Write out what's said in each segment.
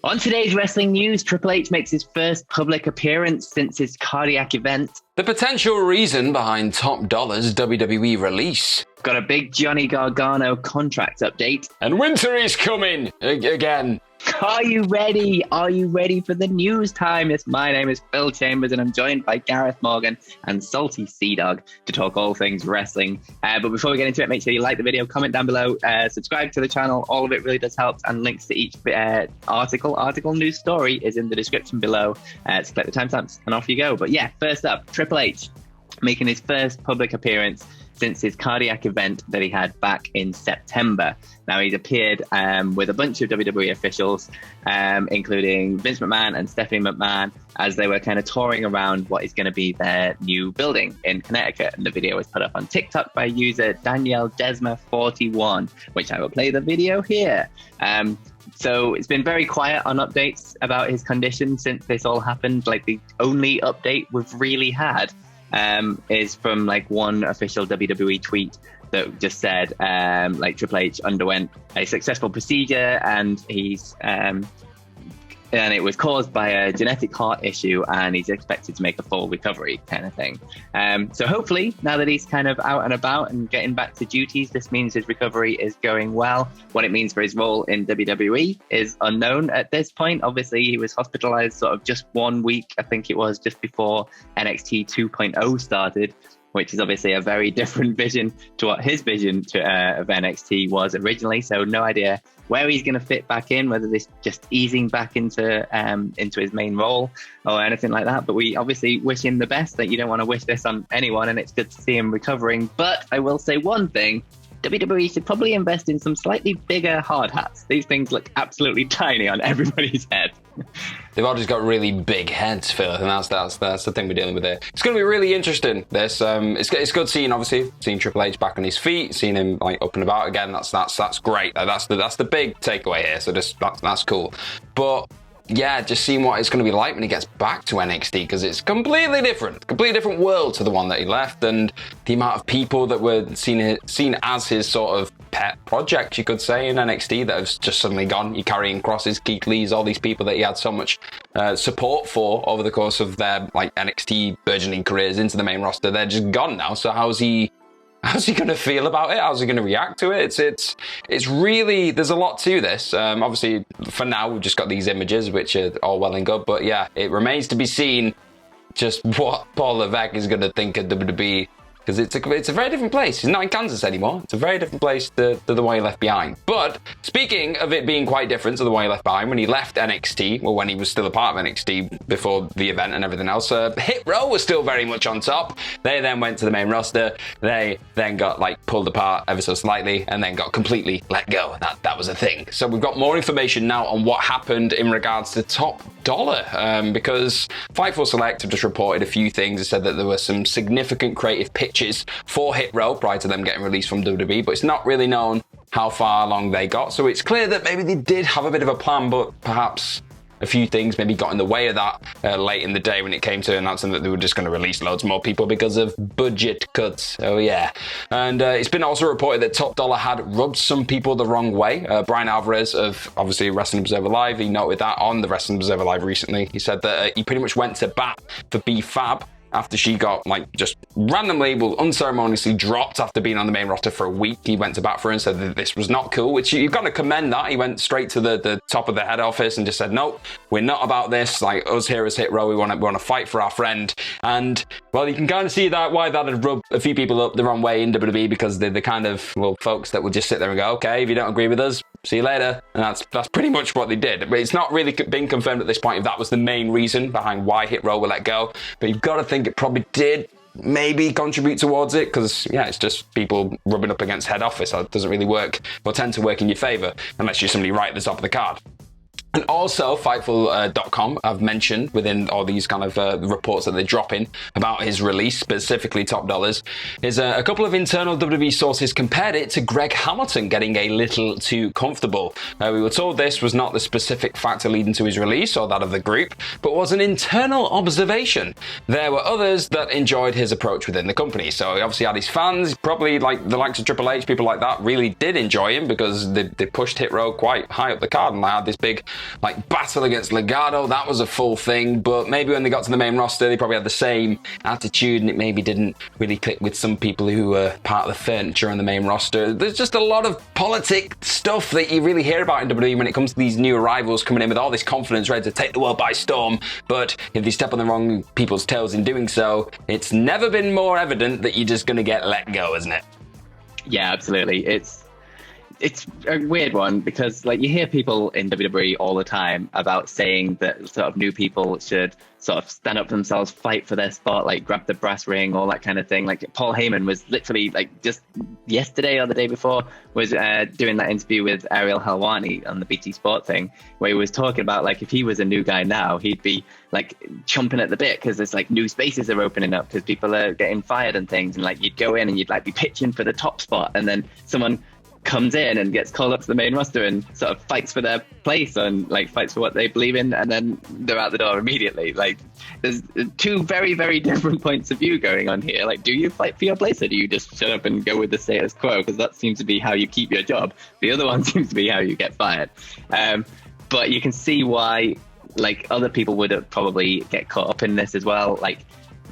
On today's wrestling news, Triple H makes his first public appearance since his cardiac event. The potential reason behind Top Dolla's WWE release. Got a big Johnny Gargano contract update. And winter is coming again. Are you ready? Are you ready for the news time? Yes, my name is Phil Chambers and I'm joined by Gareth Morgan and Salty Sea Dog to talk all things wrestling. But before we get into it, make sure you like the video, comment down below, subscribe to the channel. All of it really does help, and links to each article, news story is in the description below. So click the timestamps and off you go. But yeah, first up, Triple H making his first public appearance since his cardiac event that he had back in September. Now, he's appeared with a bunch of WWE officials, including Vince McMahon and Stephanie McMahon, as they were kind of touring around what is going to be their new building in Connecticut. And the video was put up on TikTok by user Danielle Desma41, which I will play the video here. So it's been very quiet on updates about his condition since this all happened. Like, the only update we've really had is from like one official WWE tweet that just said like Triple H underwent a successful procedure and and it was caused by a genetic heart issue and he's expected to make a full recovery, kind of thing. So hopefully now that he's kind of out and about and getting back to duties, this means his recovery is going well. What it means for his role in WWE is unknown at this point. Obviously, he was hospitalized sort of just 1 week, I think it was, just before NXT 2.0 started, which is obviously a very different vision to what his vision of NXT was originally. So no idea where he's going to fit back in, whether this just easing back into his main role or anything like that. But we obviously wish him the best. That you don't want to wish this on anyone, and it's good to see him recovering. But I will say one thing. WWE should probably invest in some slightly bigger hard hats. These things look absolutely tiny on everybody's head. They've all just got really big heads, Phil, and that's the thing we're dealing with here. It's going to be really interesting. This it's good seeing Triple H back on his feet, seeing him like up and about again. That's great. That's the big takeaway here. So that's cool. But yeah, just seeing what it's going to be like when he gets back to NXT, because it's completely different world to the one that he left, and the amount of people that were seen as his sort of pet project, you could say, in NXT that have just suddenly gone. You're carrying crosses, Keith Lee's, all these people that he had so much support for over the course of their like NXT burgeoning careers into the main roster. They're just gone now. So how's he going to feel about it? How's he going to react to it? It's really, there's a lot to this. Obviously, for now, we've just got these images, which are all well and good. But yeah, it remains to be seen just what Paul Levesque is going to think of WWE, because it's a very different place. He's not in Kansas anymore. It's a very different place to the one he left behind. But speaking of it being quite different to the one he left behind, when he left NXT, or when he was still a part of NXT before the event and everything else, Hit Row was still very much on top. They then went to the main roster. They then got like pulled apart ever so slightly and then got completely let go. That was a thing. So we've got more information now on what happened in regards to Top Dolla, because Fightful Select have just reported a few things. They said that there were some significant creative pitches for Hit Row prior to them getting released from WWE, but it's not really known how far along they got. So it's clear that maybe they did have a bit of a plan, but perhaps a few things maybe got in the way of that late in the day when it came to announcing that they were just going to release loads more people because of budget cuts. Oh yeah. And it's been also reported that Top Dolla had rubbed some people the wrong way. Brian Alvarez of obviously Wrestling Observer Live, he noted that on the Wrestling Observer Live recently. He said that he pretty much went to bat for B-Fab after she got like just randomly, unceremoniously dropped after being on the main roster for a week. He went to bat for her and said that this was not cool, which you've got to commend that. He went straight to the top of the head office and just said, nope, we're not about this. Like, us here as Hit Row, we want to fight for our friend. And well, you can kind of see that why that had rubbed a few people up the wrong way in WWE, because they're the kind of folks that would just sit there and go, okay, if you don't agree with us, see you later. And that's pretty much what they did. But it's not really been confirmed at this point if that was the main reason behind why Hit Row were let go. But you've got to think it probably did maybe contribute towards it, because yeah, it's just people rubbing up against head office. That doesn't really work, or tend to work in your favor, unless you're somebody right at the top of the card. And also, Fightful.com have mentioned within all these kind of reports that they're dropping about his release, specifically Top Dolla's, is a couple of internal WWE sources compared it to Greg Hamilton getting a little too comfortable. We were told this was not the specific factor leading to his release or that of the group, but was an internal observation. There were others that enjoyed his approach within the company. So he obviously had his fans, probably like the likes of Triple H, people like that really did enjoy him because they pushed Hit Row quite high up the card, and they had this big like battle against Gargano. That was a full thing, but maybe when they got to the main roster, they probably had the same attitude, and it maybe didn't really click with some people who were part of the furniture on the main roster. There's just a lot of politic stuff that you really hear about in WWE when it comes to these new arrivals coming in with all this confidence, ready to take the world by storm. But if they step on the wrong people's toes in doing so, it's never been more evident that you're just going to get let go, isn't it? Yeah, absolutely. It's a weird one because, like, you hear people in WWE all the time about saying that sort of new people should sort of stand up for themselves, fight for their spot, like grab the brass ring, all that kind of thing. Like Paul Heyman was literally, like, just yesterday or the day before was doing that interview with Ariel Helwani on the BT Sport thing, where he was talking about, like, if he was a new guy now, he'd be like chomping at the bit because there's like new spaces are opening up because people are getting fired and things, and like you'd go in and you'd like be pitching for the top spot, and then someone comes in and gets called up to the main roster and sort of fights for their place and like fights for what they believe in, and then they're out the door immediately. Like, there's two very, very different points of view going on here. Like, do you fight for your place, or do you just shut up and go with the status quo? Because that seems to be how you keep your job. The other one seems to be how you get fired. But you can see why, like, other people would probably get caught up in this as well. Like,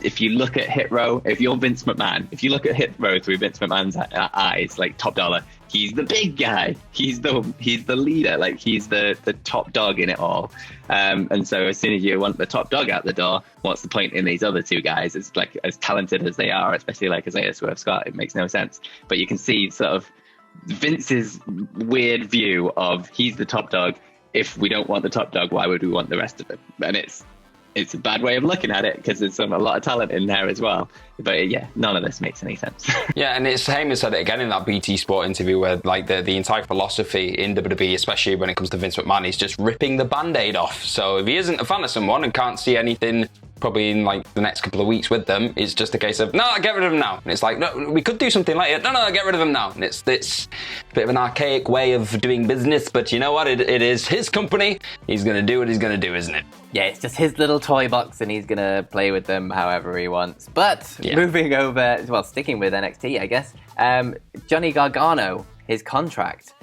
if you look at Hit Row, if you're Vince McMahon, if you look at Hit Row through Vince McMahon's eyes, like Top Dollar, he's the big guy. He's the leader. Like, he's the top dog in it all. And so as soon as you want the top dog out the door, what's the point in these other two guys? It's like, as talented as they are, especially like Isaiah Swerve Scott, it makes no sense. But you can see sort of Vince's weird view of he's the top dog. If we don't want the top dog, why would we want the rest of them? And it's a bad way of looking at it because there's a lot of talent in there as well. But yeah, none of this makes any sense. Yeah, and it's Heyman said it again in that BT Sport interview where, like, the entire philosophy in WWE, especially when it comes to Vince McMahon, is just ripping the Band-Aid off. So if he isn't a fan of someone and can't see anything probably in like the next couple of weeks with them, it's just a case of, no, get rid of them now. And it's like, no, we could do something later. No, get rid of them now. And it's a bit of an archaic way of doing business, but you know what? It is his company. He's going to do what he's going to do, isn't it? Yeah, it's just his little toy box and he's going to play with them however he wants. But moving over, well, sticking with NXT, I guess, Johnny Gargano, his contract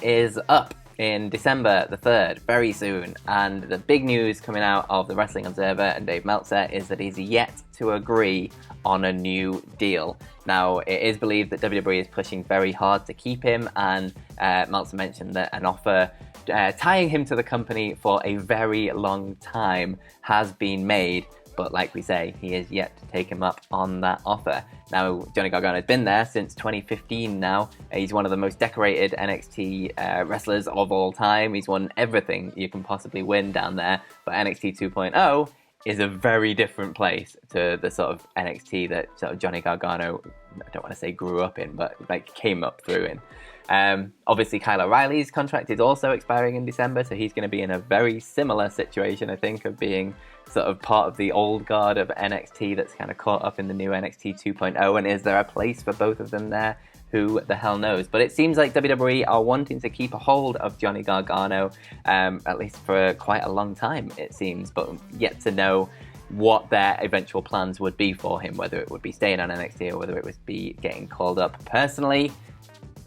is up in December the 3rd, very soon. And the big news coming out of the Wrestling Observer and Dave Meltzer is that he's yet to agree on a new deal. Now, it is believed that WWE is pushing very hard to keep him, and Meltzer mentioned that an offer tying him to the company for a very long time has been made. But like we say, he is yet to take him up on that offer. Now, Johnny Gargano has been there since 2015 now. He's one of the most decorated NXT wrestlers of all time. He's won everything you can possibly win down there. But NXT 2.0 is a very different place to the sort of NXT that sort of Johnny Gargano, I don't want to say grew up in, but like came up through in. Obviously, Kyle O'Reilly's contract is also expiring in December, so he's going to be in a very similar situation, I think, of being sort of part of the old guard of NXT that's kind of caught up in the new NXT 2.0. And is there a place for both of them there? Who the hell knows? But it seems like WWE are wanting to keep a hold of Johnny Gargano, at least for quite a long time, it seems, but yet to know what their eventual plans would be for him, whether it would be staying on NXT or whether it would be getting called up. Personally,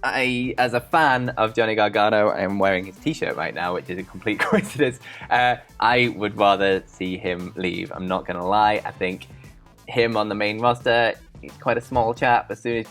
as a fan of Johnny Gargano, I'm wearing his t-shirt right now, which is a complete coincidence. I would rather see him leave. I'm not going to lie. I think him on the main roster, he's quite a small chap. As soon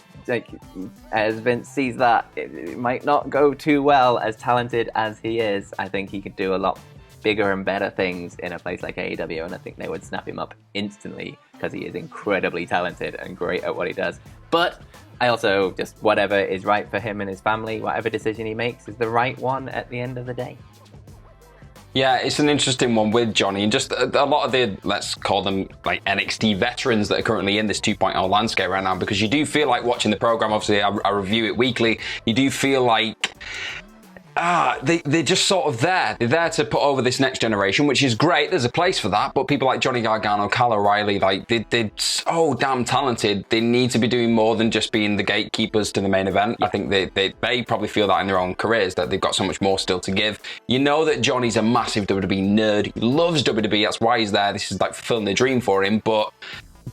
as Vince sees that, it might not go too well. As talented as he is, I think he could do a lot bigger and better things in a place like AEW, and I think they would snap him up instantly because he is incredibly talented and great at what he does. But I also just, whatever is right for him and his family, whatever decision he makes is the right one at the end of the day. Yeah, it's an interesting one with Johnny, and just a lot of the, let's call them like NXT veterans that are currently in this 2.0 landscape right now, because you do feel like watching the program, obviously I review it weekly, you do feel like they're just sort of there. They're there to put over this next generation, which is great. There's a place for that. But people like Johnny Gargano, Kyle O'Reilly, like they're so damn talented. They need to be doing more than just being the gatekeepers to the main event. I think they probably feel that in their own careers, that they've got so much more still to give. You know that Johnny's a massive WWE nerd. He loves WWE. That's why he's there. This is like fulfilling the dream for him. But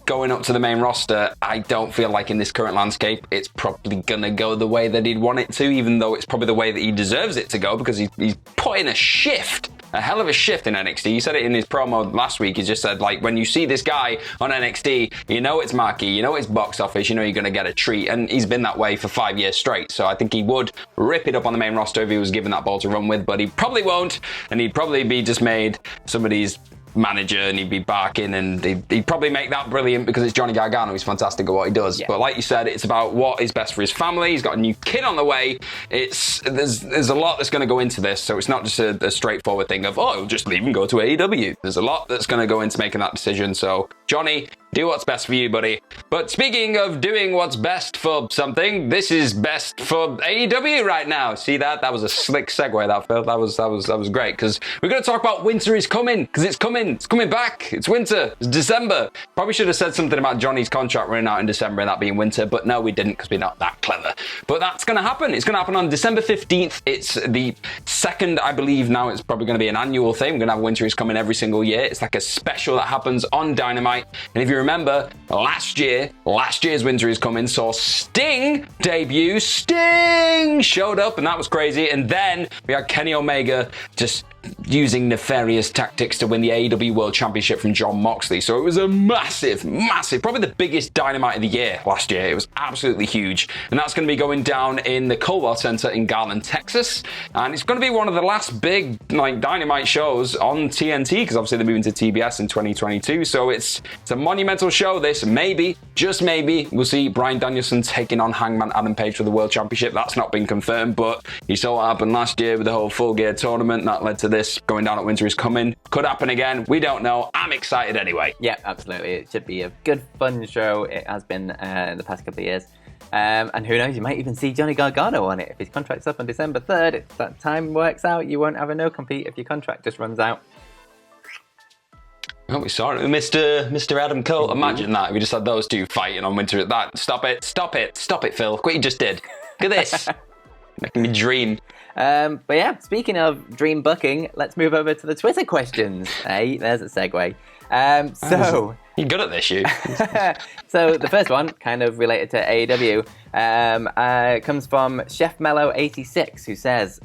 going up to the main roster, I don't feel like in this current landscape, it's probably going to go the way that he'd want it to, even though it's probably the way that he deserves it to go, because he's put in a hell of a shift in NXT. He said it in his promo last week. He just said, like, when you see this guy on NXT, you know it's marquee, you know it's box office, you know you're going to get a treat. And he's been that way for 5 years straight. So I think he would rip it up on the main roster if he was given that ball to run with, but he probably won't. And he'd probably be just made somebody's manager, and he'd be barking, and he'd probably make that brilliant because it's Johnny Gargano. He's fantastic at what he does. Yeah. But like you said, it's about what is best for his family. He's got a new kid on the way. There's a lot that's going to go into this, so it's not just a straightforward thing of, oh, just leave and go to AEW. There's a lot that's going to go into making that decision. So Johnny, do what's best for you, buddy. But speaking of doing what's best for something, this is best for AEW right now. See that? That was a slick segue, that Phil. That was great, because we're going to talk about winter is coming, because it's coming. It's coming back. It's winter. It's December. Probably should have said something about Johnny's contract running out in December and that being winter, but no, we didn't, because we're not that clever. But that's going to happen. It's going to happen on December 15th. It's the second, I believe now it's probably going to be an annual thing. We're going to have Winter is Coming every single year. It's like a special that happens on Dynamite. And if you remember, last year's Winter is Coming saw Sting debut. Sting showed up, and that was crazy. And then we had Kenny Omega just using nefarious tactics to win the AEW World Championship from Jon Moxley. So it was a massive, probably the biggest Dynamite of the year last year. It was absolutely huge. And that's going to be going down in the Coldwell Center in Garland, Texas. And it's going to be one of the last big Dynamite shows on TNT, because obviously they're moving to TBS in 2022. So it's a monumental show, this. Maybe, just maybe, we'll see Bryan Danielson taking on Hangman Adam Page for the World Championship. That's not been confirmed, but you saw what happened last year with the whole Full Gear tournament. That led to this going down at Winter is Coming. Could happen again. We don't know. I'm excited anyway. Yeah, absolutely. It should be a good, fun show. It has been in the past couple of years. And who knows, you might even see Johnny Gargano on it. If his contract's up on December 3rd, if that time works out, you won't have a no-compete if your contract just runs out. Oh, we saw it with Mr. Adam Cole. Imagine that. If we just had those two fighting on Winter at that. Stop it, Phil. Look what you just did. Look at this. Making me dream. But yeah, speaking of dream booking, let's move over to the Twitter questions. Hey, there's a segue. You're good at this, you. So the first one, kind of related to AEW, comes from Chef Mellow86, who says,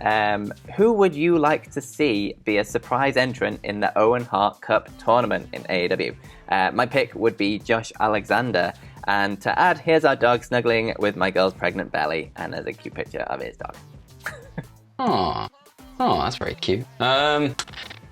who would you like to see be a surprise entrant in the Owen Hart Cup tournament in AEW? My pick would be Josh Alexander. And to add, here's our dog snuggling with my girl's pregnant belly, and there's a cute picture of his dog. Oh, that's very cute.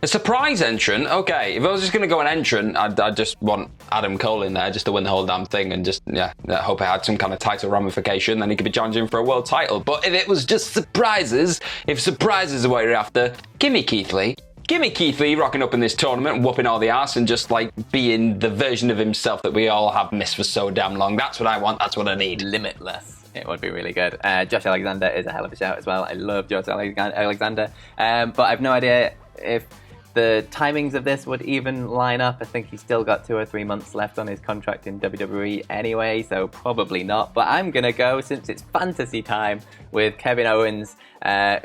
A surprise entrant? Okay, if I was just going to go an entrant, I'd just want Adam Cole in there just to win the whole damn thing, and just, I hope it had some kind of title ramification, then he could be challenging for a world title. But if it was just surprises, if surprises are what you're after, give me Keith Lee. Give me Keith Lee rocking up in this tournament, whooping all the ass, and just being the version of himself that we all have missed for so damn long. That's what I want. That's what I need. Limitless. It would be really good. Josh Alexander is a hell of a shout as well. I love Josh Alexander. But I've no idea if the timings of this would even line up. I think he's still got 2 or 3 months left on his contract in WWE anyway, so probably not. But I'm going to go, since it's fantasy time, with Kevin Owens,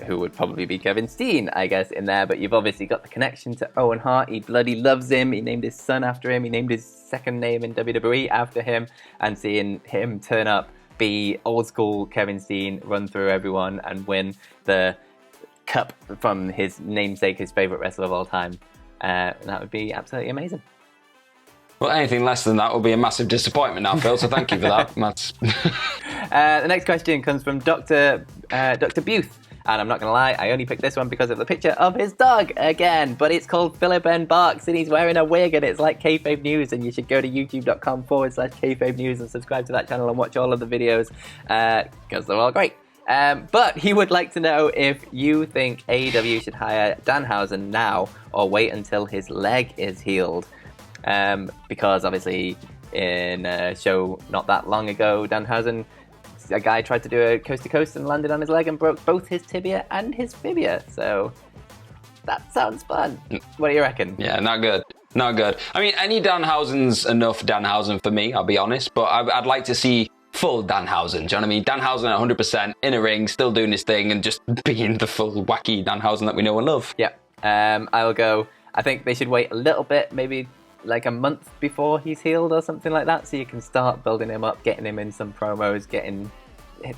who would probably be Kevin Steen, I guess, in there. But you've obviously got the connection to Owen Hart. He bloody loves him. He named his son after him. He named his second name in WWE after him. And seeing him turn up, be old school Kevin Steen, run through everyone and win the cup from his namesake, his favorite wrestler of all time. That would be absolutely amazing. Well, anything less than that will be a massive disappointment now, Phil, so thank you for that. That's... The next question comes from Dr. Booth. And I'm not going to lie, I only picked this one because of the picture of his dog again. But it's called Philip N. Barks, and he's wearing a wig, and it's like Kayfabe News. And you should go to youtube.com/Kayfabe News and subscribe to that channel and watch all of the videos, because they're all great. But he would like to know if you think AEW should hire Danhausen now or wait until his leg is healed. Because obviously in a show not that long ago, Danhausen, a guy tried to do a coast to coast and landed on his leg and broke both his tibia and his fibia. So that sounds fun. What do you reckon? Yeah, not good. Not good. I mean, any Danhausen's enough Danhausen for me, I'll be honest. But I'd like to see full Danhausen. Do you know what I mean? Danhausen at 100% in a ring, still doing his thing and just being the full wacky Danhausen that we know and love. Yeah. I will go. I think they should wait a little bit, maybe like a month before he's healed or something like that, so you can start building him up, getting him in some promos, getting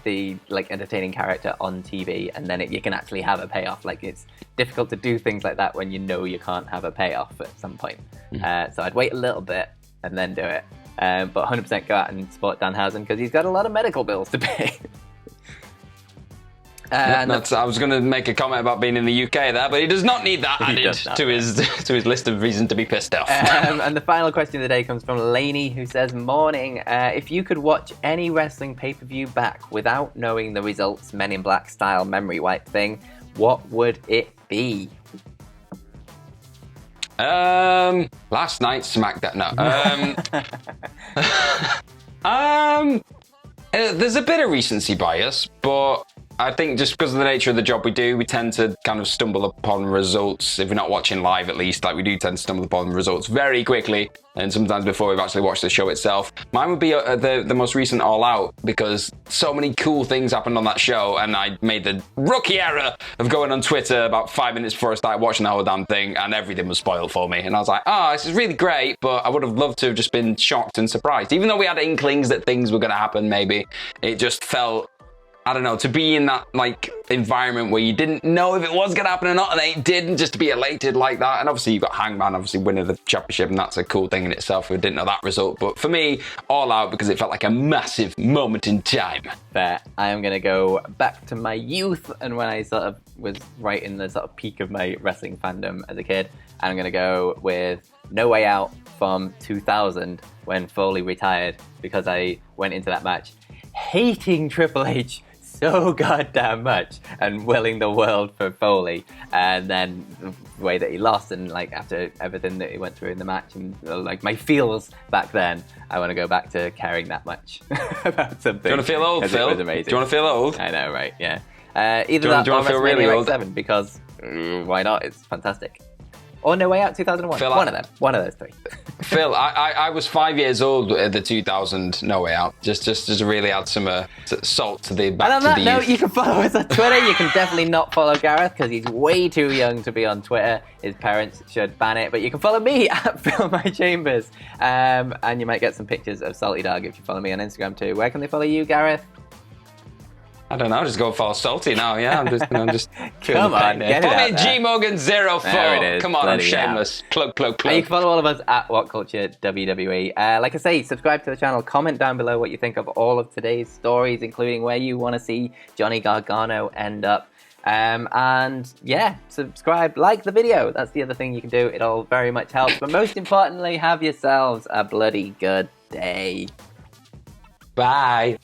the like entertaining character on TV, and then you can actually have a payoff. Like, it's difficult to do things like that when you know you can't have a payoff at some point. So I'd wait a little bit and then do it. But 100% go out and support Danhausen because he's got a lot of medical bills to pay. I was going to make a comment about being in the UK there, but he does not need that added to his list of reasons to be pissed off. And the final question of the day comes from Lainey, who says, "Morning. If you could watch any wrestling pay-per-view back without knowing the results, Men in Black style memory wipe thing, what would it be?" Last night's SmackDown. No. There's a bit of recency bias, but I think just because of the nature of the job we do, we tend to kind of stumble upon results. If we're not watching live, at least, like we do tend to stumble upon results very quickly, and sometimes before we've actually watched the show itself. Mine would be the most recent All Out, because so many cool things happened on that show, and I made the rookie error of going on Twitter about 5 minutes before I started watching the whole damn thing, and everything was spoiled for me. And I was like, this is really great, but I would have loved to have just been shocked and surprised. Even though we had inklings that things were going to happen, maybe, it just felt, I don't know, to be in that like environment where you didn't know if it was going to happen or not, and it did, and just to be elated like that. And obviously you've got Hangman obviously winning the championship, and that's a cool thing in itself. We didn't know that result, but for me, All Out, because it felt like a massive moment in time. Fair. I am going to go back to my youth and when I sort of was right in the sort of peak of my wrestling fandom as a kid. And I'm going to go with No Way Out from 2000 when Foley retired, because I went into that match hating Triple H so goddamn much and willing the world for Foley, and then the way that he lost, and like after everything that he went through in the match, and like my feels back then, I want to go back to caring that much about something. Do you want to feel old, Phil? It was amazing. Do you want to feel old? I know, right? Yeah. Either that or feel really old? 7, because why not? It's fantastic. Or No Way Out 2001. Phil, one of them. One of those three. Phil, I was 5 years old at the 2000 No Way Out. Just to really add some salt to the back. And on that note, youth. you can follow us on Twitter. You can definitely not follow Gareth because he's way too young to be on Twitter. His parents should ban it. But you can follow me at Phil My Chambers. And you might get some pictures of Salty Dog if you follow me on Instagram too. Where can they follow you, Gareth? I don't know, just go follow Salty now, yeah. I'm just Come on, get it out there. GMorgan04. There it is. Come on, Bloody I'm shameless. Plug. And you can follow all of us at WhatCulture WWE. Like I say, subscribe to the channel, comment down below what you think of all of today's stories, including where you want to see Johnny Gargano end up. And yeah, subscribe, like the video. That's the other thing you can do. It all very much helps. But most importantly, have yourselves a bloody good day. Bye.